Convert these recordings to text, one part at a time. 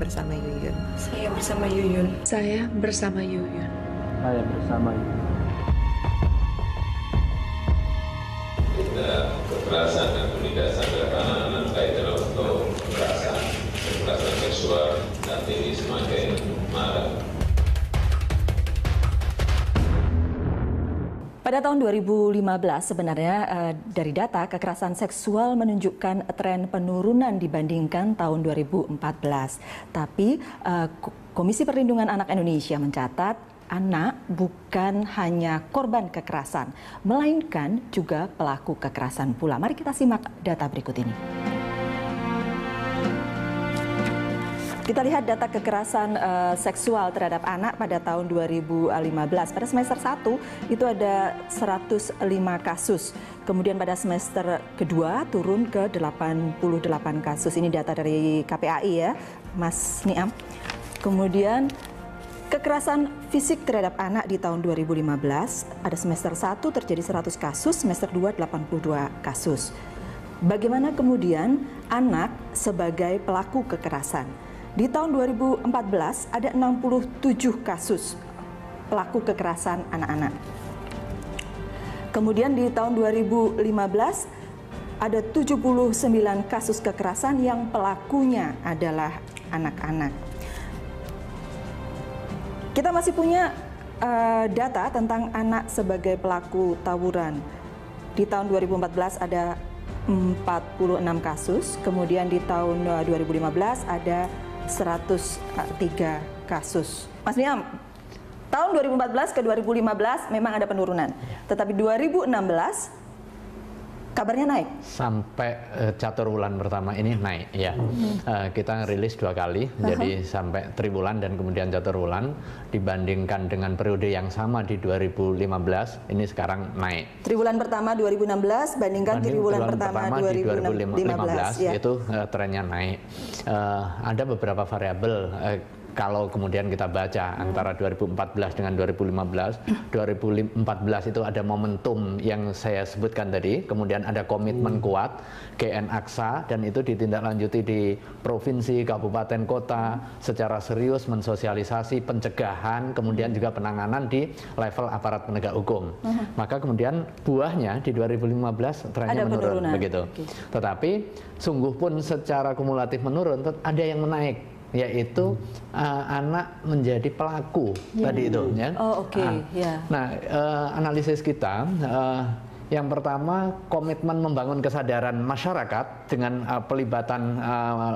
bersama Yuyun. Saya bersama Yuyun. Saya bersama Yuyun. Saya bersama Yuyun. Kita kekerasan dan penindasan terhadap anak-anak baik dalam bentuk kekerasan seksual saat ini semakin marak. Pada tahun 2015 sebenarnya dari data kekerasan seksual menunjukkan tren penurunan dibandingkan tahun 2014. Tapi Komisi Perlindungan Anak Indonesia mencatat anak bukan hanya korban kekerasan, melainkan juga pelaku kekerasan pula. Mari kita simak data berikut ini. Kita lihat data kekerasan seksual terhadap anak pada tahun 2015. Pada semester 1 itu ada 105 kasus. Kemudian pada semester kedua turun ke 88 kasus. Ini data dari KPAI ya, Mas Niam. Kemudian kekerasan fisik terhadap anak di tahun 2015, pada semester 1 terjadi 100 kasus, semester 2 82 kasus. Bagaimana kemudian anak sebagai pelaku kekerasan? Di tahun 2014 ada 67 kasus pelaku kekerasan anak-anak. Kemudian di tahun 2015 ada 79 kasus kekerasan yang pelakunya adalah anak-anak. Kita masih punya data tentang anak sebagai pelaku tawuran. Di tahun 2014 ada 46 kasus, kemudian di tahun 2015 ada 103 kasus. Mas Niam, tahun 2014 ke 2015 memang ada penurunan, tetapi 2016 kabarnya naik. Sampai catur bulan pertama ini naik ya. Kita rilis 2 kali, jadi sampai triwulan dan kemudian catur bulan dibandingkan dengan periode yang sama di 2015 ini sekarang naik. Triwulan pertama 2016 bandingkan triwulan pertama 2015 ya. Itu trennya naik. Ada beberapa variabel. Kalau kemudian kita baca antara 2014 dengan 2015, 2014 itu ada momentum yang saya sebutkan tadi, kemudian ada komitmen kuat GN Aksa, dan itu ditindaklanjuti di provinsi, kabupaten, kota secara serius mensosialisasi pencegahan, kemudian juga penanganan di level aparat penegak hukum. Maka kemudian buahnya di 2015 trennya menurun begitu. Tetapi sungguh pun secara kumulatif menurun, ada yang menaik, yaitu anak menjadi pelaku tadi itu ya. Nah, analisis kita yang pertama komitmen membangun kesadaran masyarakat dengan pelibatan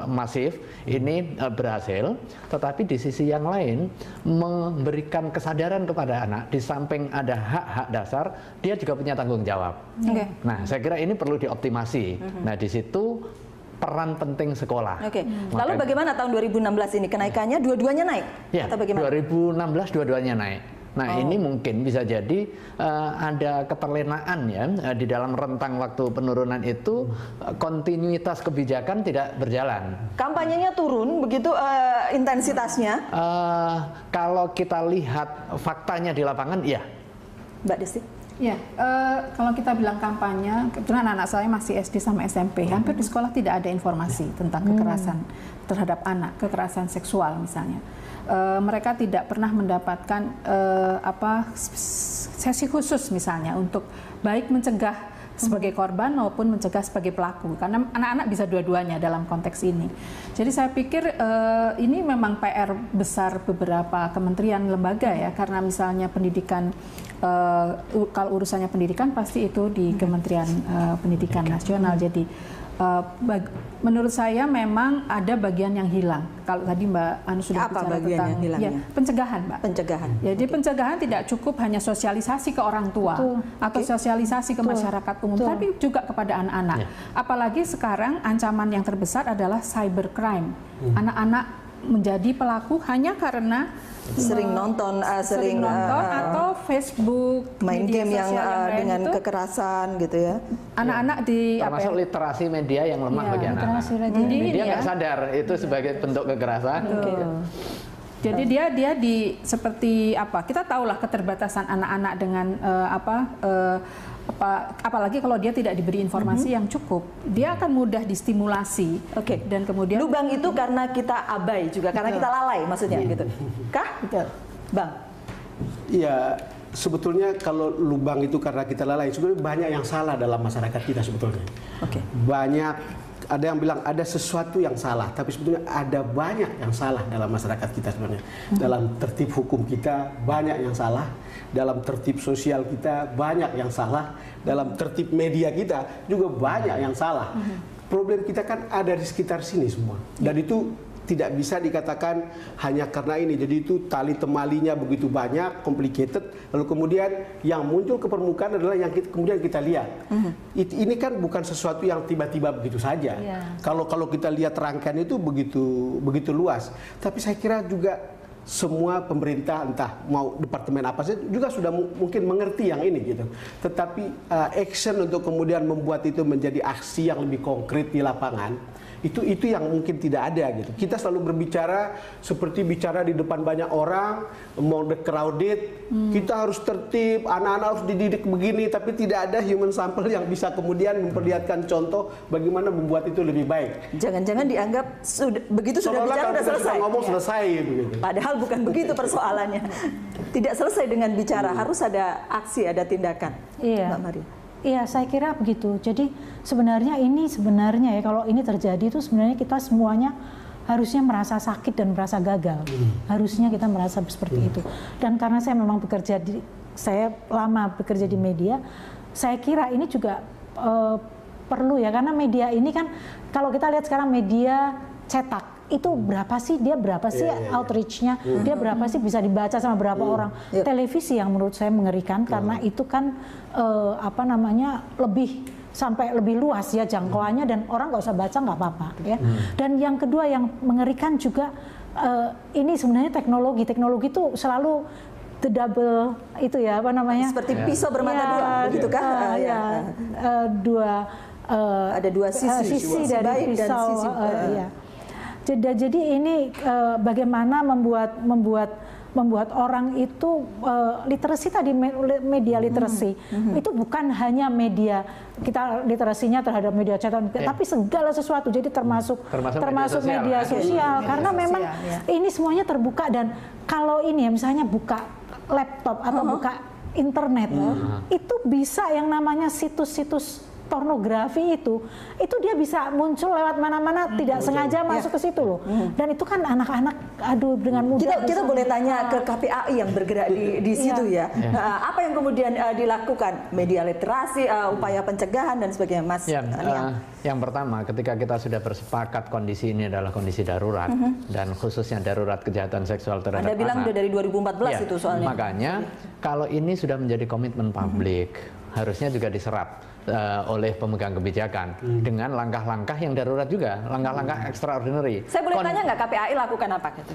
masif ini berhasil, tetapi di sisi yang lain memberikan kesadaran kepada anak, di samping ada hak-hak dasar, dia juga punya tanggung jawab. Nah, saya kira ini perlu dioptimasi. Nah, di situ peran penting sekolah. Lalu bagaimana tahun 2016 ini? Kenaikannya dua-duanya naik? Ya, atau bagaimana? 2016 dua-duanya naik. Nah, ini mungkin bisa jadi ada keterlenaan ya di dalam rentang waktu penurunan itu, kontinuitas kebijakan tidak berjalan. Kampanyenya turun begitu intensitasnya? Kalau kita lihat faktanya di lapangan, iya. Mbak Desti? Ya, kalau kita bilang kampanye, kebetulan anak saya masih SD sama SMP, hampir di sekolah tidak ada informasi tentang kekerasan terhadap anak, kekerasan seksual misalnya. Mereka tidak pernah mendapatkan sesi khusus misalnya untuk baik mencegah sebagai korban maupun mencegah sebagai pelaku, karena anak-anak bisa dua-duanya dalam konteks ini. Jadi saya pikir ini memang PR besar beberapa kementerian lembaga ya, karena misalnya pendidikan, kalau urusannya pendidikan pasti itu di Kementerian Pendidikan Nasional. Jadi menurut saya memang ada bagian yang hilang. Kalau tadi Mbak Anu sudah bicara tentang pencegahan, Mbak. Pencegahan. Jadi pencegahan tidak cukup hanya sosialisasi ke orang tua atau sosialisasi ke masyarakat umum, tapi juga kepada anak-anak. Apalagi sekarang ancaman yang terbesar adalah cybercrime. Anak-anak menjadi pelaku hanya karena sering nonton atau Facebook, main game yang dengan kekerasan gitu ya. Anak-anak termasuk literasi media yang lemah bagi anak-anak. Media nggak sadar itu sebagai bentuk kekerasan. Jadi dia di seperti apa? Kita tahulah keterbatasan anak-anak dengan apalagi kalau dia tidak diberi informasi yang cukup, dia akan mudah distimulasi. Oke. Dan kemudian lubang itu karena kita abai juga, karena kita lalai maksudnya gitu. Kah? Betul. Bang. Iya, sebetulnya kalau lubang itu karena kita lalai, sebenarnya banyak yang salah dalam masyarakat kita sebetulnya. Oke. Banyak, ada yang bilang ada sesuatu yang salah, tapi sebetulnya ada banyak yang salah dalam masyarakat kita sebenarnya. Dalam tertib hukum kita banyak yang salah, dalam tertib sosial kita banyak yang salah, dalam tertib media kita juga banyak yang salah. Problem kita kan ada di sekitar sini semua, dan itu tidak bisa dikatakan hanya karena ini. Jadi itu tali temalinya begitu banyak, complicated. Lalu kemudian yang muncul ke permukaan adalah yang kemudian kita lihat. Ini kan bukan sesuatu yang tiba-tiba begitu saja. Kalau kita lihat rangkaian itu begitu luas. Tapi saya kira juga semua pemerintah, entah mau departemen apa saja, juga sudah mungkin mengerti yang ini gitu. Tetapi action untuk kemudian membuat itu menjadi aksi yang lebih konkret di lapangan, itu yang mungkin tidak ada gitu. Kita selalu berbicara seperti bicara di depan banyak orang, mau crowded, kita harus tertib, anak-anak harus dididik begini, tapi tidak ada human sample yang bisa kemudian memperlihatkan contoh bagaimana membuat itu lebih baik. Jangan-jangan dianggap begitu sudah bicara sudah selesai. Ngomong selesai gitu. Padahal bukan begitu persoalannya. Tidak selesai dengan bicara, harus ada aksi, ada tindakan. Iya. Mbak Maria. Iya, saya kira begitu. Jadi sebenarnya ya kalau ini terjadi itu sebenarnya kita semuanya harusnya merasa sakit dan merasa gagal. Harusnya kita merasa seperti itu. Dan karena saya memang saya lama bekerja di media, saya kira ini juga perlu ya, karena media ini kan kalau kita lihat sekarang media cetak itu berapa sih outreach-nya, dia berapa sih bisa dibaca sama berapa orang. Televisi yang menurut saya mengerikan karena itu kan lebih luas ya jangkauannya, dan orang nggak usah baca nggak apa-apa ya. Dan yang kedua yang mengerikan juga ini sebenarnya teknologi itu selalu the double itu ya seperti pisau bermata dua, begitu kah? Ada dua sisi dari pisau. Jadi ini bagaimana membuat orang itu literasi tadi, media literasi itu bukan hanya media kita literasinya terhadap media cetak, tapi segala sesuatu. Jadi termasuk media sosial karena memang ini semuanya terbuka. Dan kalau ini ya misalnya buka laptop atau buka internet, itu bisa yang namanya situs-situs pornografi itu dia bisa muncul lewat mana-mana, tidak sengaja masuk ke situ loh. Dan itu kan anak-anak dengan mudah. Kita boleh tanya ke KPAI yang bergerak di situ ya. Apa yang kemudian dilakukan? Media literasi, upaya pencegahan dan sebagainya, Mas. Yang pertama, ketika kita sudah bersepakat kondisi ini adalah kondisi darurat dan khususnya darurat kejahatan seksual terhadap anak. Anda bilang udah dari 2014 itu soalnya. Makanya kalau ini sudah menjadi komitmen publik, harusnya juga diserap oleh pemegang kebijakan dengan langkah-langkah yang darurat juga, langkah-langkah extraordinary. Saya boleh tanya nggak KPAI lakukan apa gitu?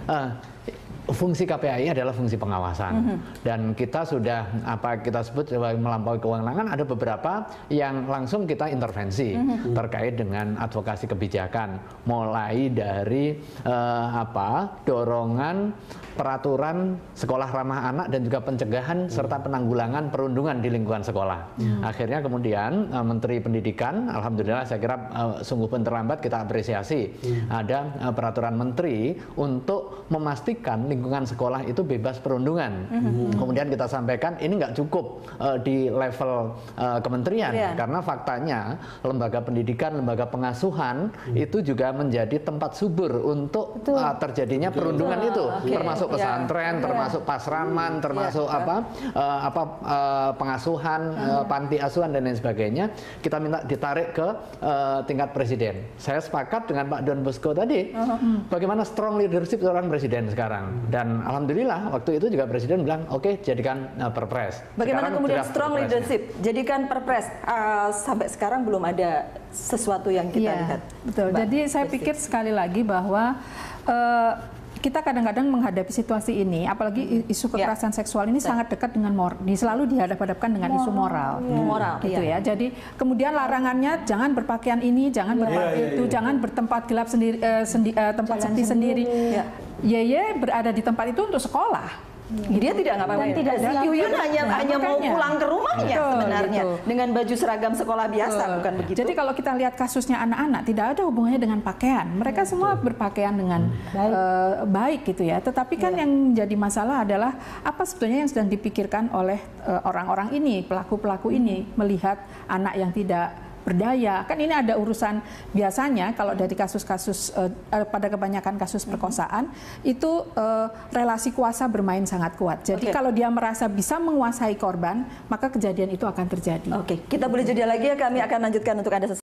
Fungsi KPAI adalah fungsi pengawasan, dan kita sudah kita sebut melampaui kewenangan. Ada beberapa yang langsung kita intervensi terkait dengan advokasi kebijakan, mulai dari dorongan peraturan sekolah ramah anak dan juga pencegahan serta penanggulangan perundungan di lingkungan sekolah. Akhirnya kemudian Menteri Pendidikan, alhamdulillah saya kira sungguh pun terlambat, kita apresiasi ada peraturan Menteri untuk memastikan lingkungan sekolah itu bebas perundungan. Kemudian kita sampaikan ini nggak cukup di level kementerian, karena faktanya lembaga pendidikan, lembaga pengasuhan itu juga menjadi tempat subur untuk terjadinya perundungan itu, termasuk pesantren, termasuk pasraman, termasuk pengasuhan, panti asuhan dan lain sebagainya. Kita minta ditarik ke tingkat presiden. Saya sepakat dengan Pak Don Bosco tadi, bagaimana strong leadership seorang presiden sekarang. Dan alhamdulillah waktu itu juga presiden bilang oke, jadikan perpres. Bagaimana kemudian strong leadership jadikan perpres? Sampai sekarang belum ada sesuatu yang kita lihat. Betul. Jadi saya pikir sekali lagi bahwa kita kadang-kadang menghadapi situasi ini, apalagi isu kekerasan seksual ini sangat dekat dengan selalu dihadap-hadapkan dengan isu moral, gitu ya. Jadi kemudian larangannya jangan berpakaian ini, jangan berpakaian itu, jangan bertempat gelap sendiri, tempat sepi sendiri. Yeye berada di tempat itu untuk sekolah. Dia tidak ngapain. Dan tidak siap. Yuyun hanya mau pulang ke rumahnya sebenarnya dengan baju seragam sekolah biasa, bukan begitu? Jadi kalau kita lihat kasusnya anak-anak tidak ada hubungannya dengan pakaian. Mereka semua berpakaian dengan baik gitu ya. Tetapi kan yang menjadi masalah adalah apa sebetulnya yang sedang dipikirkan oleh orang-orang ini, pelaku-pelaku ini melihat anak yang tidak berdaya. Kan ini ada urusan biasanya kalau dari kasus-kasus pada kebanyakan kasus perkosaan itu relasi kuasa bermain sangat kuat. Jadi kalau dia merasa bisa menguasai korban, maka kejadian itu akan terjadi. Oke, kita boleh jeda lagi ya, kami akan lanjutkan untuk Anda.